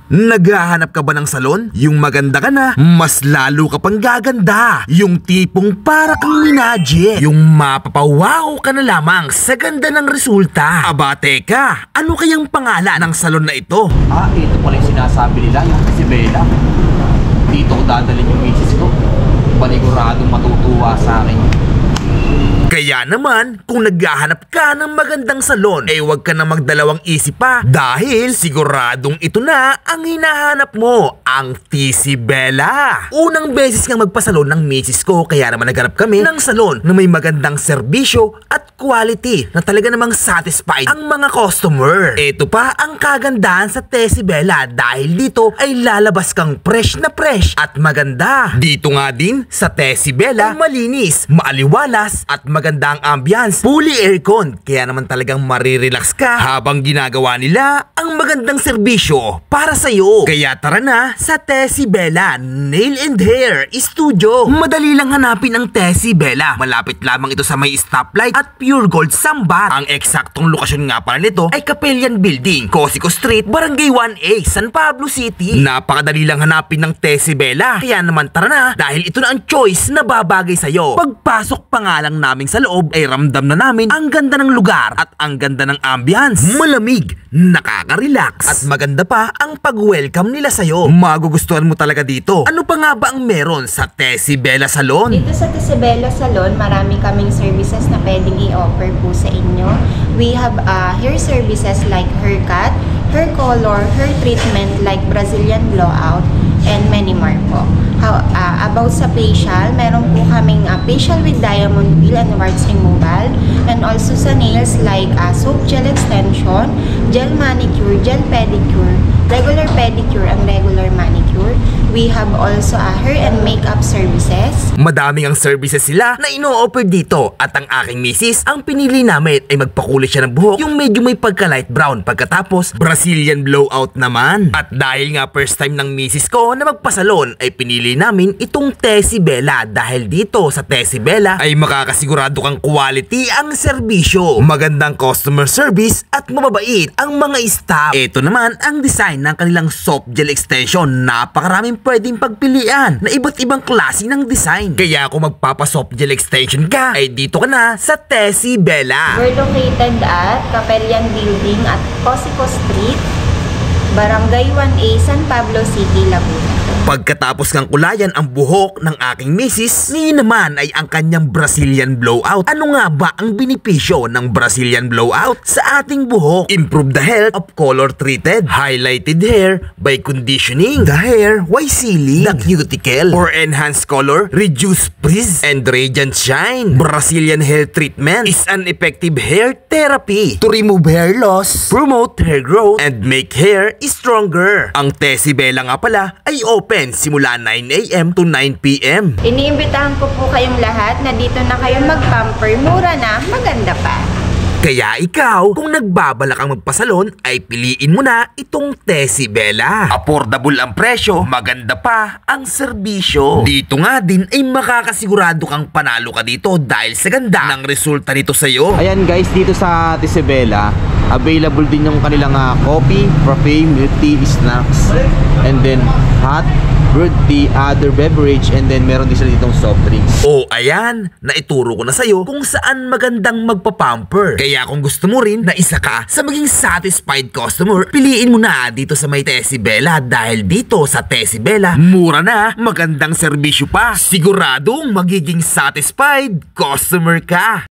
Naghahanap ka ba ng salon? Yung maganda ka na, mas lalo ka pang gaganda. Yung tipong para kang minadje. Yung mapapawaw ka na lamang sa ganda ng resulta. Aba teka, ano kayang pangalan ng salon na ito? Ito pala yung sinasabi nila, yung si Bella. Dito ko dadalhin yung misis ko. Paniguradong matutuwa sa akin. Kaya naman, kung naghahanap ka ng magandang salon, huwag ka na magdalawang isip pa dahil siguradong ito na ang hinahanap mo, ang TC Bella. Unang beses nga magpasalon ng misis ko, kaya naman naghanap kami ng salon na may magandang serbisyo at quality na talaga namang satisfied ang mga customer. Ito pa ang kagandahan sa TC Bella dahil dito ay lalabas kang fresh na fresh at maganda. Dito nga din sa TC Bella ay malinis, maaliwalas at maganda ang ambience, fully aircon, kaya naman talagang marirelax ka habang ginagawa nila ang magandang serbisyo para sa'yo. Kaya tara na sa Tessie Bella Nail and Hair Studio. Madali lang hanapin ang Tessie Bella. Malapit lamang ito sa may stoplight at Pure Gold Sambat. Ang eksaktong lokasyon nga pala nito ay Capellan Building, Cosico Street, Barangay 1A, San Pablo City. Napakadali lang hanapin ng Tessie Bella. Kaya naman tara na dahil ito na ang choice na babagay sa'yo. Pagpasok pa nga lang namin sa loob ay ramdam na namin ang ganda ng lugar at ang ganda ng ambience. Malamig, nakaka-relax at maganda pa ang pag-welcome nila sa'yo. Magugustuhan mo talaga dito. Ano pa nga ba ang meron sa Tessie Bella Salon? Dito sa Tessie Bella Salon, marami kaming services na pwedeng i-offer po sa inyo. We have hair services like haircut, hair color, hair treatment like Brazilian blowout, and many more po. About sa facial, meron po kaming facial with diamond peel and warts removal, and also sa nails like soap gel extension, gel manicure, gel pedicure, regular pedicure, and regular manicure. We have also hair and makeup services. Madaming ang services sila na ino-offer dito at ang aking misis, ang pinili namin ay magpakulay siya ng buhok yung medyo may pagka light brown, pagkatapos Brazilian blowout naman. At dahil nga first time ng misis ko na magpasalon ay pinili namin itong Tessie Bella dahil dito sa Tessie Bella ay makakasigurado kang quality ang serbisyo, magandang customer service at mababait ang mga staff. Ito naman ang design ng kanilang soft gel extension. Napakaraming pwedeng pagpilian na iba't ibang klase ng design. Kaya kung magpapa-soft gel extension ka, ay dito ka na sa Tessie Bella. We're located at Capellan Building at Cosico Street, Barangay 1A, San Pablo City, Laguna. Pagkatapos ng kulayan ang buhok ng aking misis, ni naman ay ang kanyang Brazilian blowout. Ano nga ba ang benepisyo ng Brazilian blowout sa ating buhok? Improve the health of color-treated, highlighted hair by conditioning the hair while sealing the cuticle. For enhanced color, reduce frizz, and radiant shine. Brazilian hair treatment is an effective hair therapy to remove hair loss, promote hair growth, and make hair stronger. Ang Tessie Bella nga pala ay open simula 9 AM to 9 PM. Iniimbitahan ko po kayong lahat na dito na kayo mag-pamper, mura na, maganda pa. Kaya ikaw, kung nagbabalak kang magpasalon, ay piliin mo na itong Tessie Bella. Affordable ang presyo, maganda pa ang serbisyo. Dito nga din ay makakasigurado kang panalo ka dito dahil sa ganda ng resulta nito sa'yo. Ayan guys, dito sa Tessie Bella, available din yung kanilang coffee, frappe, milk tea, snacks, and then hot, brewed tea, other beverage, and then meron din sila ditong soft drinks. O ayan, naituro ko na sa'yo kung saan magandang magpapamper. Kaya kung gusto mo rin na isa ka sa maging satisfied customer, piliin mo na dito sa may Tessie Bella dahil dito sa Tessie Bella, mura na, magandang serbisyo pa. Siguradong magiging satisfied customer ka.